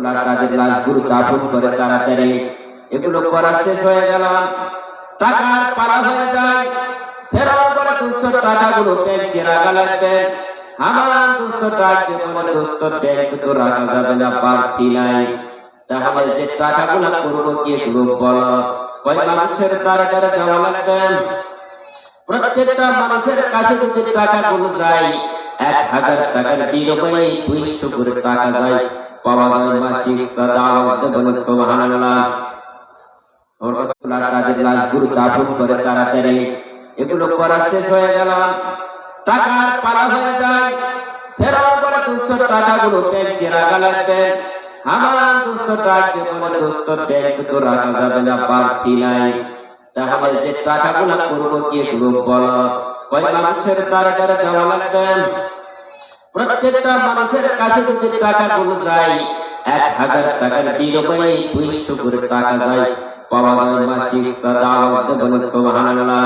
তাদের লাশগুলো দাফন করে তাড়াতাড়ি। এগুলো করা শেষ হয়ে গেল, টাকার পালা হয়ে যায়। ফেরার পরে দুস্থ টাকাগুলো ব্যাংকে রাখা লাগবে। আমার দুস্থ টাকা বলে দুস্থ ব্যাংকে তো রাখা যাবে না, পাচ্ছি নাই। তাহলে যে টাকাগুলো করবো কি এগুলো বলো। ওই মানুষের দ্বারা দেওয়া লাগবে। প্রত্যেকটা মানুষের কাছে যদি টাকাগুলো যায় 1000 টাকার বিনিময়ে 200 করে টাকা যায়, পাওয়া যায় মাসিক সাদাওয়াত। বলে সুবহানাল্লাহ। তাদের লাশগুলো দাফন করে তাড়াতাড়ি। এগুলো করা শেষ হয়ে গেল, টাকার পালা হয়ে যায়। ফেরার পরে দুস্থ টাকাগুলো ব্যাংকে রাখা লাগবে। আমার দুস্থ টাকা বলে দুস্থ ব্যাংকে তো রাখা যাবে না, পাচ্ছি নাই। তাহলে যে টাকাগুলো করবো কি এগুলো বলো। ওই মানুষের দ্বারা দেওয়া লাগবে। প্রত্যেকটা মানুষের কাছে যদি টাকাগুলো যায় 1000 টাকার বিনিময়ে 200 করে টাকা যায়, পাওয়া যায় মাসিক সাদাওয়াত। বলে সুবহানাল্লাহ।